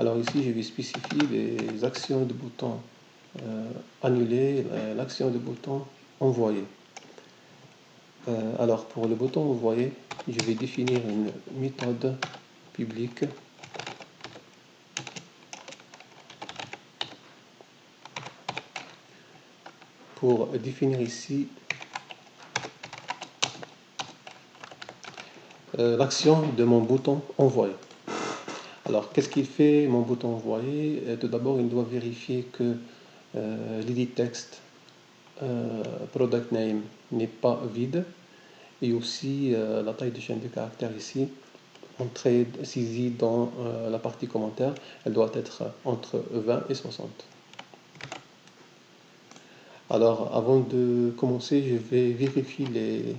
Alors ici, je vais spécifier les actions de bouton annuler, l'action de bouton envoyer. Alors pour le bouton envoyer, je vais définir une méthode publique pour définir ici l'action de mon bouton envoyer. Alors qu'est-ce qu'il fait mon bouton envoyer? Tout d'abord, il doit vérifier que l'id text product name n'est pas vide, et aussi la taille de chaîne de caractères ici, entrée saisie dans la partie commentaire, elle doit être entre 20 et 60. Alors avant de commencer, je vais vérifier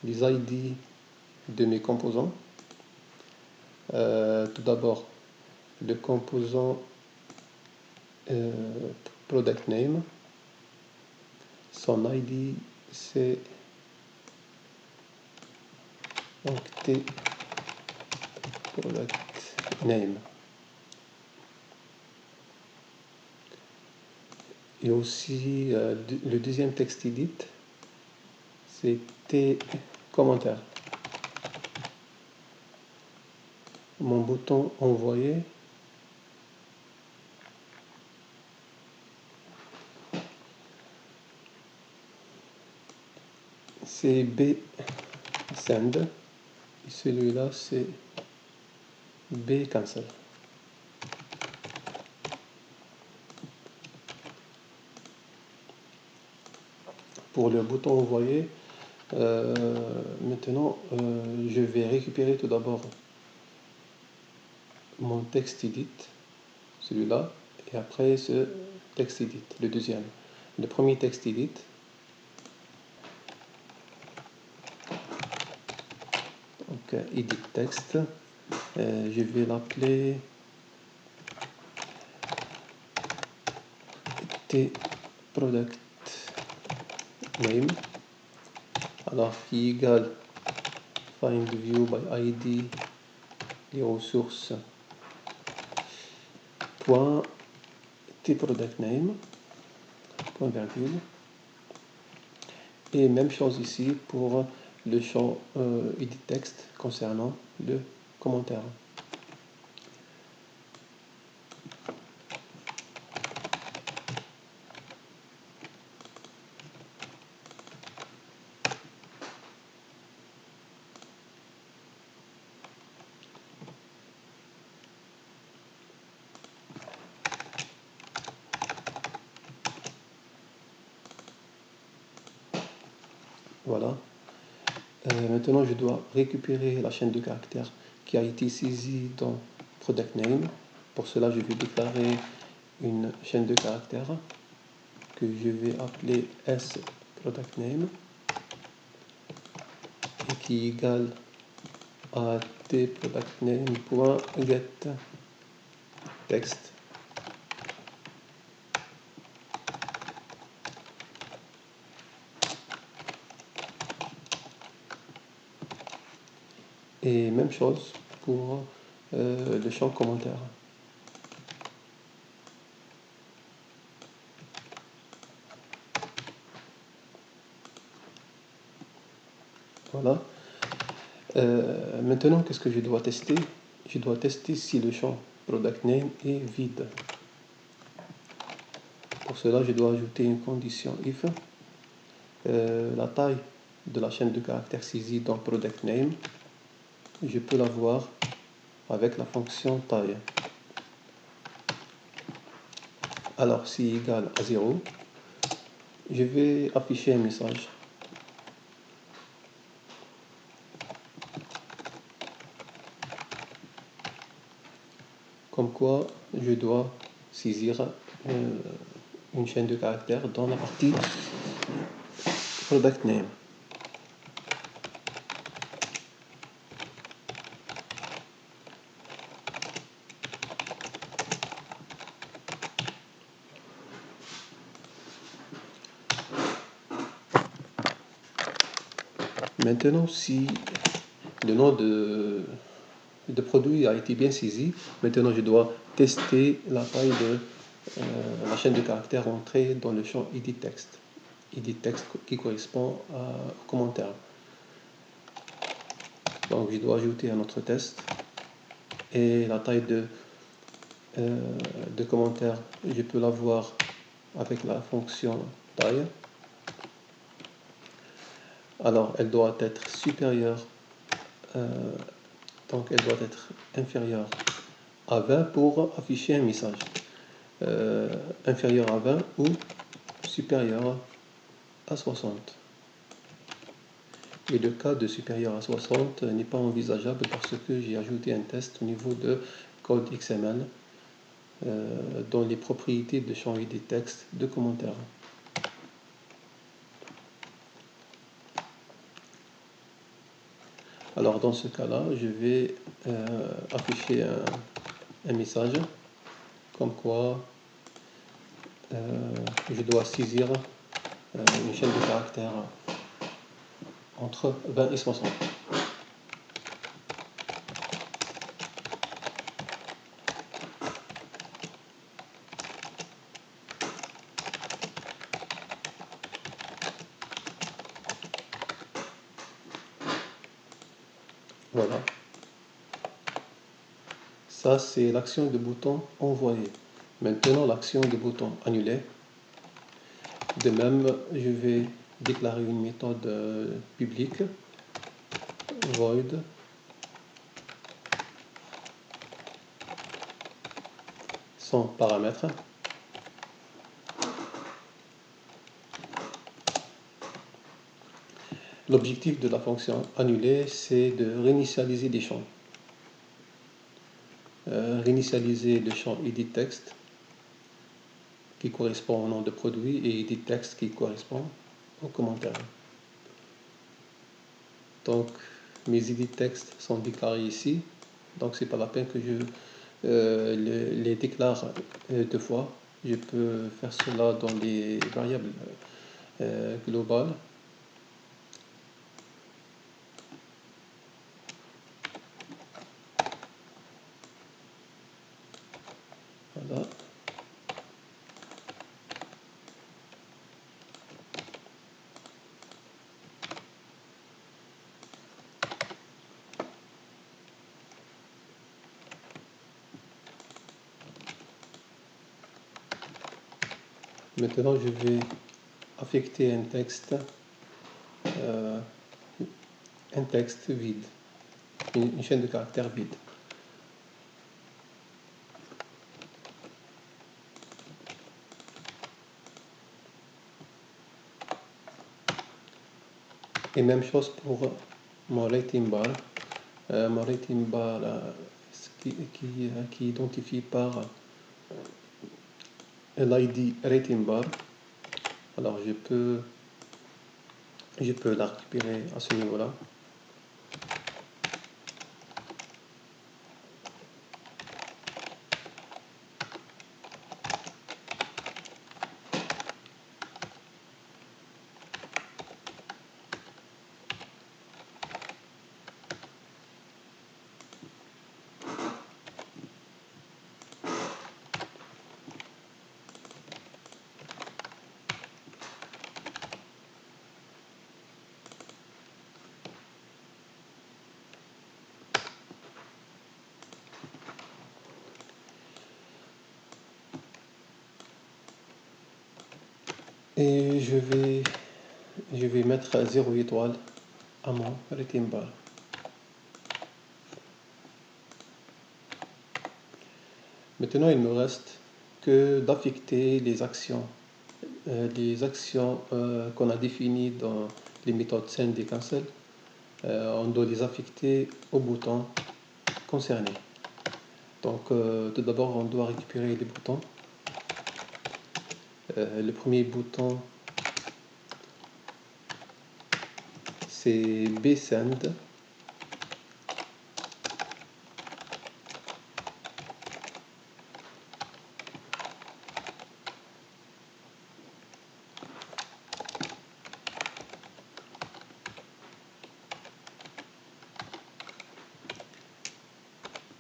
les ID de mes composants. Tout d'abord, le composant product name, son ID c'est donc T product name. Et aussi le deuxième texte edit, c'est T commentaire. Mon bouton envoyer, c'est B send, et celui-là c'est B cancel. Pour le bouton envoyer, maintenant je vais récupérer tout d'abord mon texte edit, celui-là, et après ce texte edit, le deuxième. Le premier texte edit, donc edit text, je vais l'appeler T product name, alors qui est égal find view by id les ressources point T product name point virgule, et même chose ici pour le champ edit text concernant le commentaire. Voilà. Maintenant, je dois récupérer la chaîne de caractères qui a été saisie dans product name. Pour cela, je vais déclarer une chaîne de caractères que je vais appeler S product name et qui est égale à T product name.get text. Et même chose pour le champ commentaire. Voilà. Maintenant, qu'est-ce que je dois tester? Je dois tester si le champ product name est vide. Pour cela, je dois ajouter une condition if la taille de la chaîne de caractères saisie dans product name, je peux la voir avec la fonction taille. Alors, si égal à 0, je vais afficher un message. Comme quoi, je dois saisir une chaîne de caractères dans la partie product name. Maintenant, si le nom de produit a été bien saisi. Maintenant, je dois tester la taille de la chaîne de caractères entrée dans le champ edit text. Edit text qui correspond au commentaire. Donc, je dois ajouter un autre test. Et la taille de commentaire, je peux l'avoir avec la fonction taille. Alors, elle doit être supérieure, donc elle doit être inférieure à 20 pour afficher un message. Inférieur à 20 ou supérieur à 60. Et le cas de supérieur à 60 n'est pas envisageable parce que j'ai ajouté un test au niveau de code XML dans les propriétés de champ edit texte de commentaires. Alors dans ce cas-là, je vais afficher un message comme quoi je dois saisir une chaîne de caractères entre 20 et 60. Voilà. Ça, c'est l'action de bouton envoyer. Maintenant, l'action de bouton annuler. De même, je vais déclarer une méthode publique, void, sans paramètre. L'objectif de la fonction annuler, c'est de réinitialiser des champs. Réinitialiser le champ edit text qui correspond au nom de produit et edit text qui correspond au commentaire. Donc mes edit textes sont déclarés ici, donc c'est pas la peine que je les déclare deux fois. Je peux faire cela dans les variables globales. Voilà. Maintenant, je vais affecter un texte vide, une chaîne de caractères vide. Et même chose pour mon rating bar. Mon rating bar qui identifie par l'ID rating bar. Alors je peux la récupérer à ce niveau-là. Et je vais mettre 0 étoile à mon rating bar. Maintenant, il me reste que d'affecter les actions qu'on a définies dans les méthodes send et cancel. On doit les affecter au bouton concerné. Donc, tout d'abord, on doit récupérer les boutons. Le premier bouton, c'est bsend.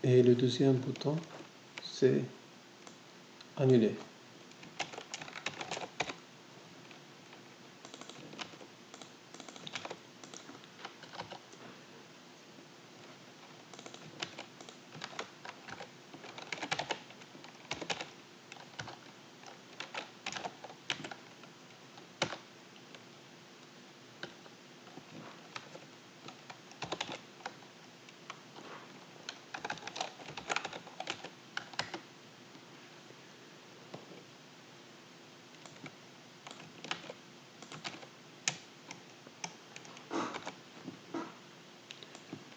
Et le deuxième bouton, c'est annuler.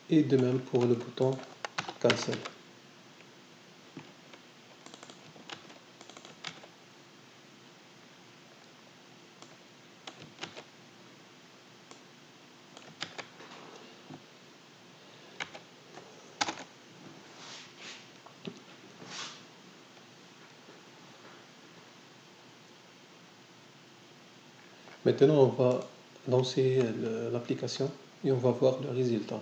Et de même pour le bouton Cancel. Maintenant, on va lancer l'application et on va voir le résultat.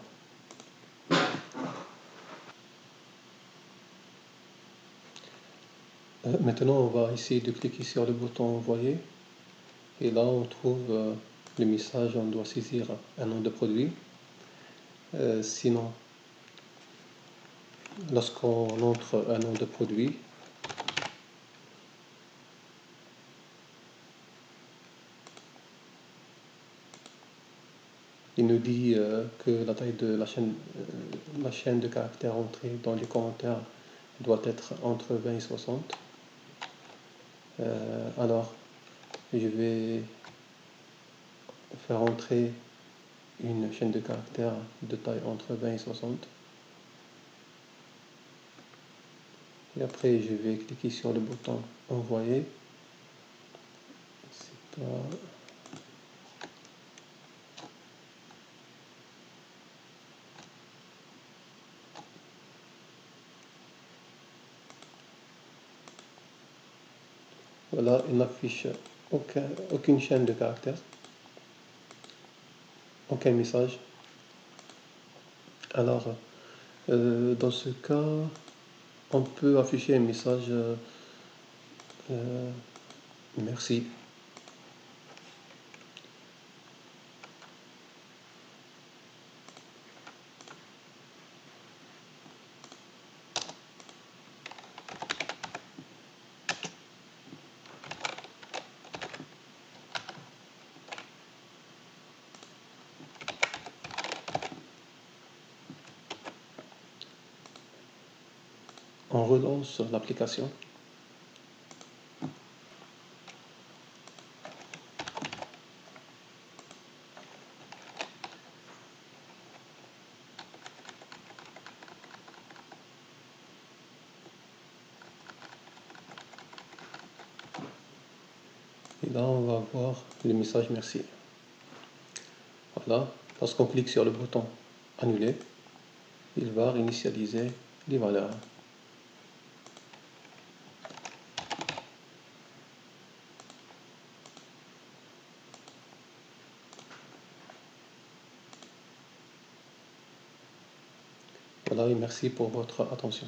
Maintenant, on va essayer de cliquer sur le bouton Envoyer. Et là, on trouve le message, on doit saisir un nom de produit. Sinon, lorsqu'on entre un nom de produit, il nous dit que la taille de la chaîne de caractères entrée dans les commentaires doit être entre 20 et 60. Alors, je vais faire entrer une chaîne de caractères de taille entre 20 et 60. Et après, je vais cliquer sur le bouton Envoyer. C'est pas... Voilà, il n'affiche aucune chaîne de caractères, aucun message. Alors, dans ce cas, on peut afficher un message merci. On relance l'application. Et là, on va voir le message merci. Voilà, lorsqu'on clique sur le bouton Annuler, il va réinitialiser les valeurs. Voilà, et merci pour votre attention.